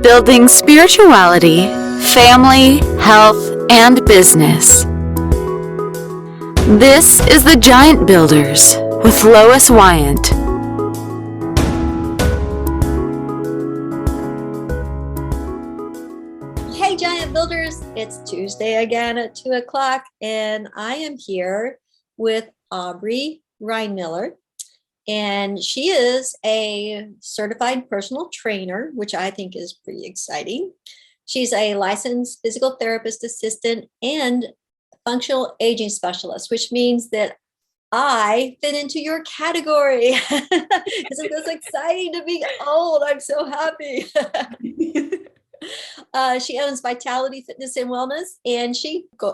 building spirituality, family, health, and business. This is The Giant Builders with Lois Wyant. Hey, Giant Builders, it's Tuesday again at 2 o'clock, and I am here with Aubrey Reinmiller. And she is a certified personal trainer, which I think is pretty exciting. She's a licensed physical therapist assistant and functional aging specialist, which means that I fit into your category. Isn't this exciting to be old? I'm so happy. She owns Vitality Fitness and Wellness, and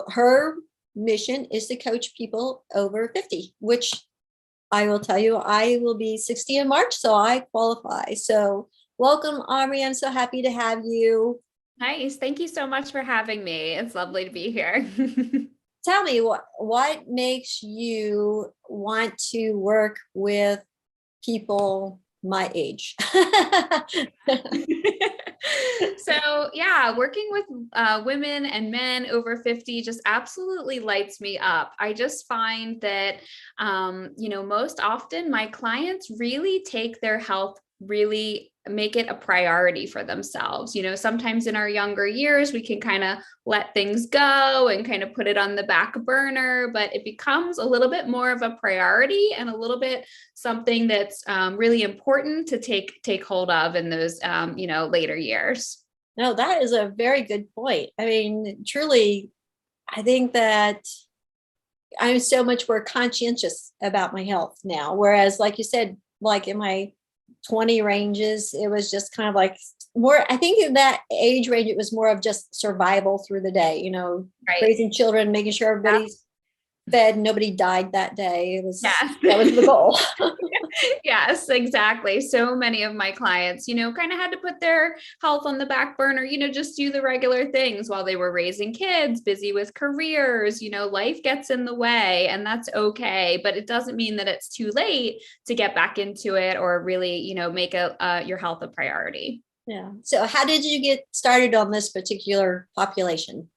her mission is to coach people over 50, which I will tell you, I will be 60 in March, so I qualify. So welcome, Aubrey. I'm so happy to have you. Nice. Thank you so much for having me. It's lovely to be here. Tell me, what makes you want to work with people my age? So yeah, working with women and men over 50 just absolutely lights me up. I just find that, most often my clients really take their health, really make it a priority for themselves. Sometimes in our younger years, we can kind of let things go and kind of put it on the back burner, but it becomes a little bit more of a priority and a little bit something that's really important to take hold of in those, later years. No, that is a very good point. I mean, truly, I think that I'm so much more conscientious about my health now. Whereas, like you said, like in my 20 ranges, it was just kind of like more, I think in that age range, it was more of just survival through the day, Right. Raising children, making sure everybody's fed, nobody died that day. That was the goal. Yes, exactly. So many of my clients, kind of had to put their health on the back burner, just do the regular things while they were raising kids, busy with careers, life gets in the way, and that's okay. But it doesn't mean that it's too late to get back into it or really, make your health a priority. Yeah. So how did you get started on this particular population?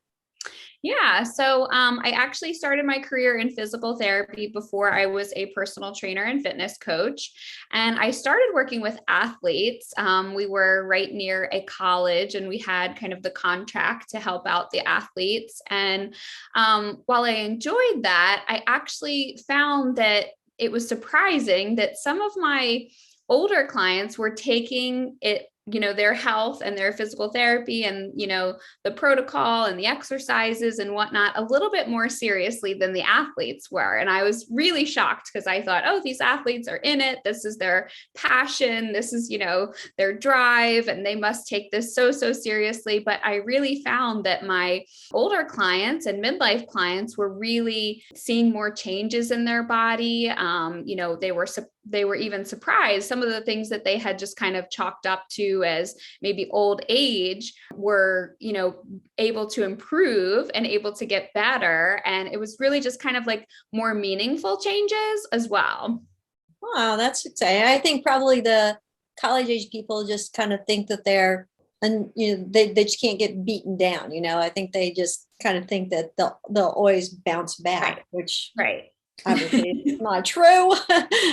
Yeah. So I actually started my career in physical therapy before I was a personal trainer and fitness coach. And I started working with athletes. We were right near a college and we had kind of the contract to help out the athletes. And while I enjoyed that, I actually found that it was surprising that some of my older clients were taking it, their health and their physical therapy and, the protocol and the exercises and whatnot a little bit more seriously than the athletes were. And I was really shocked because I thought, oh, these athletes are in it. This is their passion. This is, their drive, and they must take this so seriously. But I really found that my older clients and midlife clients were really seeing more changes in their body. They were even surprised. Some of the things that they had just kind of chalked up to as maybe old age were, able to improve and able to get better. And it was really just kind of like more meaningful changes as well. Wow, that's exciting. I think probably the college age people just kind of think that they just can't get beaten down. I think they just kind of think that they'll always bounce back, Right. which Right. obviously is not true.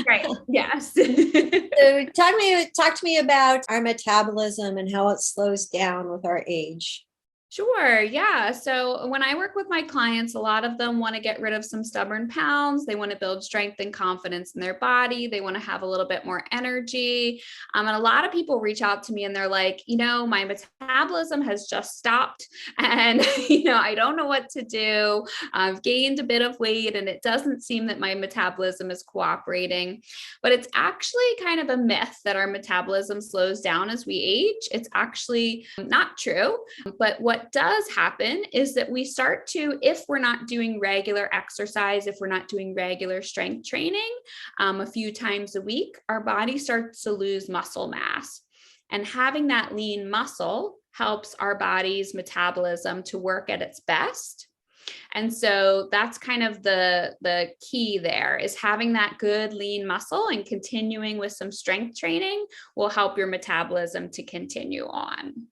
Right. Yes. So talk to me about our metabolism and how it slows down with our age. Sure. Yeah. So when I work with my clients, a lot of them want to get rid of some stubborn pounds. They want to build strength and confidence in their body. They want to have a little bit more energy. And a lot of people reach out to me and they're like, my metabolism has just stopped and, I don't know what to do. I've gained a bit of weight and it doesn't seem that my metabolism is cooperating, but it's actually kind of a myth that our metabolism slows down as we age. It's actually not true. But what does happen is that we start to, if we're not doing regular exercise, if we're not doing regular strength training a few times a week, our body starts to lose muscle mass. And having that lean muscle helps our body's metabolism to work at its best. And so that's kind of the key there, is having that good lean muscle and continuing with some strength training will help your metabolism to continue on.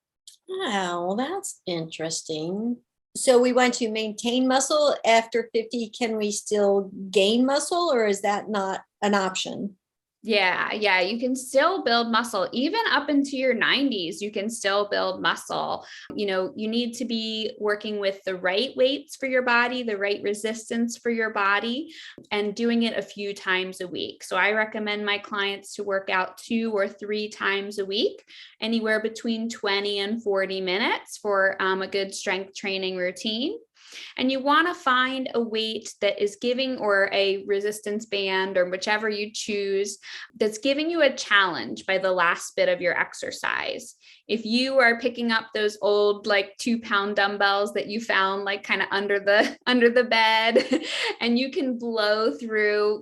Oh, that's interesting. So we want to maintain muscle after 50. Can we still gain muscle, or is that not an option? Yeah, you can still build muscle even up into your 90s. You can still build muscle. You need to be working with the right weights for your body, the right resistance for your body, and doing it a few times a week. So I recommend my clients to work out 2 or 3 times a week, anywhere between 20 and 40 minutes for a good strength training routine. And you want to find a weight that is giving, or a resistance band, or whichever you choose, that's giving you a challenge by the last bit of your exercise. If you are picking up those old like 2-pound dumbbells that you found like kind of under the bed, and you can blow through,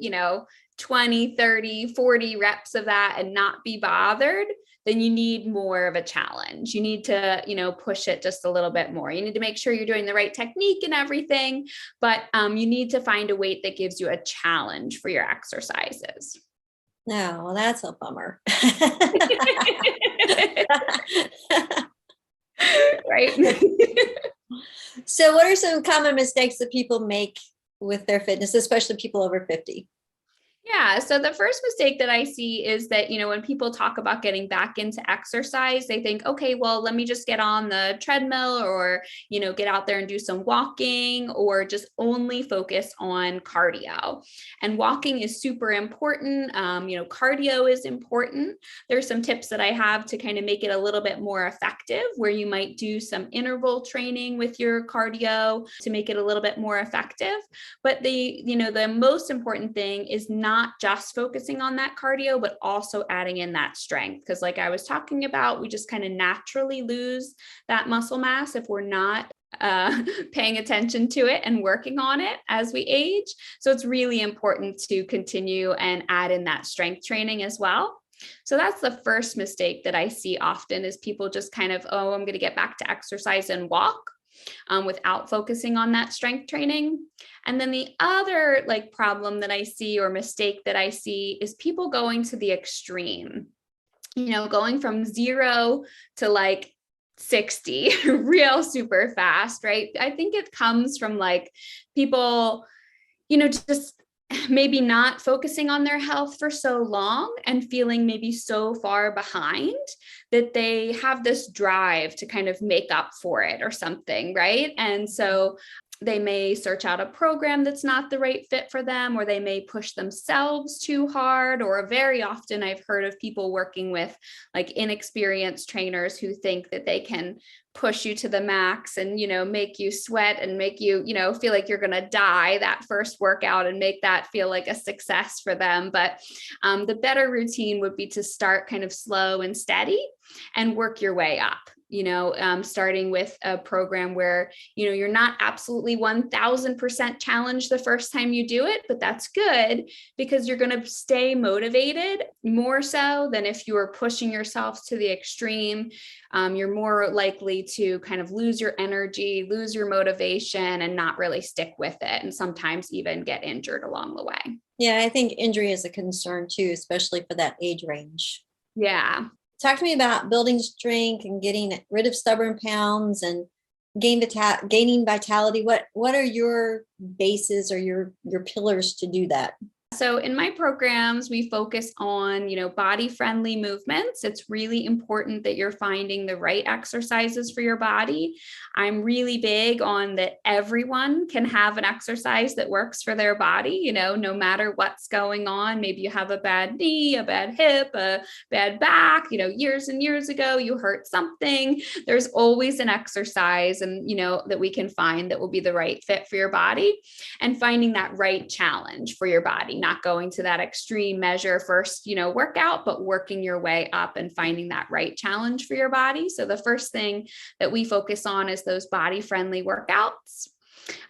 20, 30, 40 reps of that and not be bothered, then you need more of a challenge. You need to, push it just a little bit more. You need to make sure you're doing the right technique and everything, but you need to find a weight that gives you a challenge for your exercises. No, well, that's a bummer. Right. So what are some common mistakes that people make with their fitness, especially people over 50? Yeah. So the first mistake that I see is that, when people talk about getting back into exercise, they think, okay, well, let me just get on the treadmill, or, get out there and do some walking, or just only focus on cardio. And walking is super important. Cardio is important. There's some tips that I have to kind of make it a little bit more effective, where you might do some interval training with your cardio to make it a little bit more effective. But the most important thing is not just focusing on that cardio, but also adding in that strength. Because like I was talking about, we just kind of naturally lose that muscle mass if we're not paying attention to it and working on it as we age. So it's really important to continue and add in that strength training as well. So that's the first mistake that I see often, is people just kind of, oh, I'm going to get back to exercise and walk, without focusing on that strength training. And then the other problem that I see, or mistake that I see, is people going to the extreme, going from 0 to 60 real super fast, right? I think it comes from people, just maybe not focusing on their health for so long and feeling maybe so far behind that they have this drive to kind of make up for it or something, right? And so they may search out a program that's not the right fit for them, or they may push themselves too hard. Or very often I've heard of people working with inexperienced trainers who think that they can push you to the max and, make you sweat and make you, feel like you're going to die that first workout, and make that feel like a success for them. But the better routine would be to start kind of slow and steady and work your way up. Starting with a program where, you're not absolutely 1000% challenged the first time you do it, but that's good, because you're going to stay motivated more so than if you were pushing yourself to the extreme. You're more likely to kind of lose your energy, lose your motivation, and not really stick with it. And sometimes even get injured along the way. Yeah, I think injury is a concern too, especially for that age range. Yeah. Talk to me about building strength and getting rid of stubborn pounds and gaining vitality. What are your bases, or your pillars to do that? So in my programs, we focus on, body-friendly movements. It's really important that you're finding the right exercises for your body. I'm really big on that everyone can have an exercise that works for their body, no matter what's going on. Maybe you have a bad knee, a bad hip, a bad back, years and years ago, you hurt something. There's always an exercise that we can find that will be the right fit for your body, and finding that right challenge for your body. Not going to that extreme measure first, workout, but working your way up and finding that right challenge for your body. So the first thing that we focus on is those body-friendly workouts.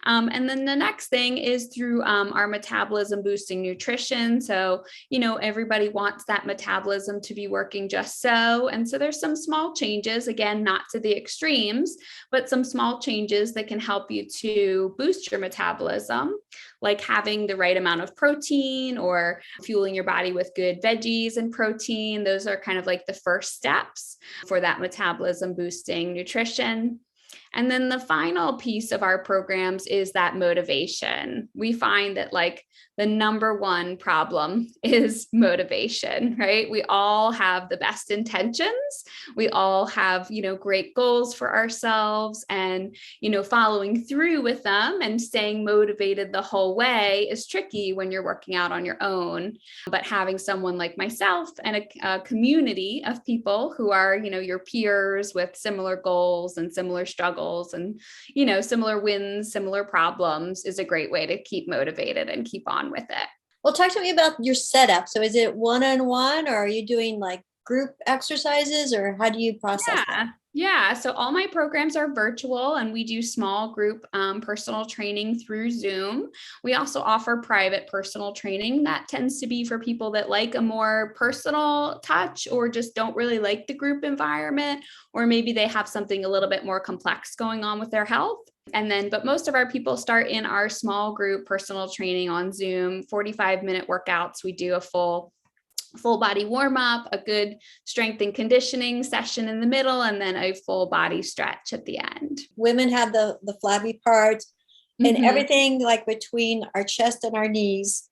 And then the next thing is through our metabolism boosting nutrition. So, everybody wants that metabolism to be working just so. And so there's some small changes, again, not to the extremes, but some small changes that can help you to boost your metabolism, like having the right amount of protein or fueling your body with good veggies and protein. Those are kind of like the first steps for that metabolism boosting nutrition. And then the final piece of our programs is that motivation. We find that the number one problem is motivation, right? We all have the best intentions. We all have, great goals for ourselves, and, following through with them and staying motivated the whole way is tricky when you're working out on your own. But having someone like myself and a community of people who are, your peers with similar goals and similar struggles and, similar wins, similar problems is a great way to keep motivated and keep on with it. Well, talk to me about your setup. So is it one-on-one, or are you doing group exercises, or how do you process that? Yeah. So all my programs are virtual, and we do small group personal training through Zoom. We also offer private personal training. That tends to be for people that like a more personal touch, or just don't really like the group environment, or maybe they have something a little bit more complex going on with their health. But most of our people start in our small group personal training on Zoom, 45-minute workouts. We do a full body warm up, a good strength and conditioning session in the middle, and then a full body stretch at the end. Women have the flabby parts, and everything between our chest and our knees.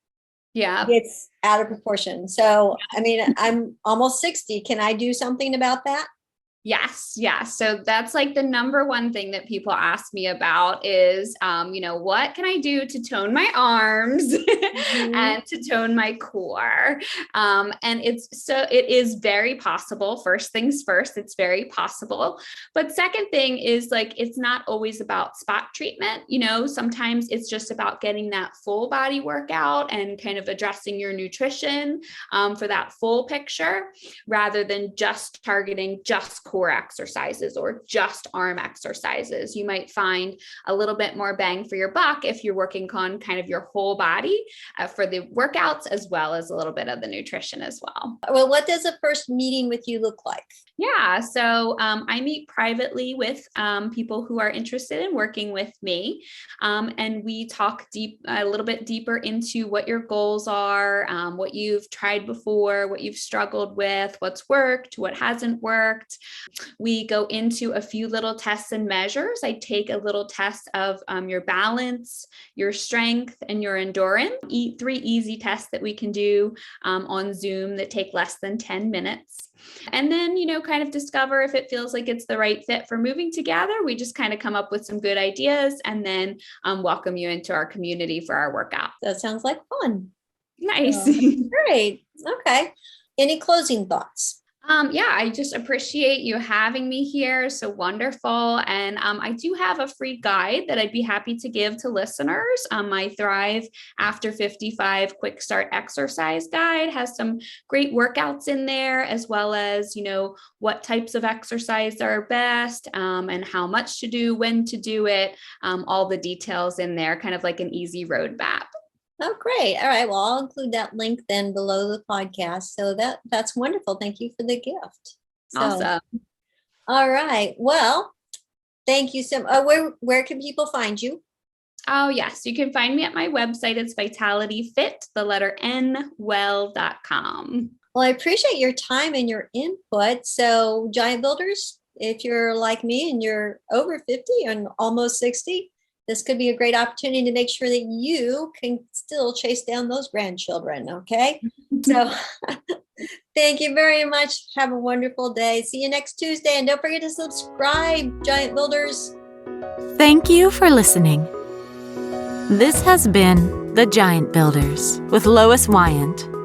Yeah. It's out of proportion. So, I'm almost 60. Can I do something about that? Yes. Yeah. So that's the number one thing that people ask me about is, what can I do to tone my arms and to tone my core? And it is very possible. First things first, it's very possible. But second thing is it's not always about spot treatment. Sometimes it's just about getting that full body workout and kind of addressing your nutrition for that full picture, rather than just targeting just core exercises or just arm exercises. You might find a little bit more bang for your buck if you're working on kind of your whole body for the workouts, as well as a little bit of the nutrition as well. Well, what does a first meeting with you look like? Yeah, so I meet privately with people who are interested in working with me, and we talk a little bit deeper into what your goals are, what you've tried before, what you've struggled with, what's worked, what hasn't worked. We go into a few little tests and measures. I take a little test of your balance, your strength, and your endurance. 3 easy tests that we can do on Zoom that take less than 10 minutes. And then, kind of discover if it feels like it's the right fit for moving together. We just kind of come up with some good ideas and then welcome you into our community for our workout. That sounds like fun. Nice. Great. Okay. Any closing thoughts? I just appreciate you having me here. So wonderful. And I do have a free guide that I'd be happy to give to listeners. My Thrive After 55 Quick Start Exercise Guide has some great workouts in there, as well as, what types of exercise are best and how much to do, when to do it, all the details in there, kind of like an easy roadmap. Oh, great. All right. Well, I'll include that link then below the podcast. So that's wonderful. Thank you for the gift. Awesome. All right. Well, thank you so much. Where can people find you? Oh, yes. You can find me at my website. It's vitalityfit, the letter N, well.com. Well, I appreciate your time and your input. So Giant Builders, if you're like me and you're over 50 and almost 60, this could be a great opportunity to make sure that you can still chase down those grandchildren. Okay. So thank you very much. Have a wonderful day. See you next Tuesday. And don't forget to subscribe, Giant Builders. Thank you for listening. This has been The Giant Builders with Lois Wyant.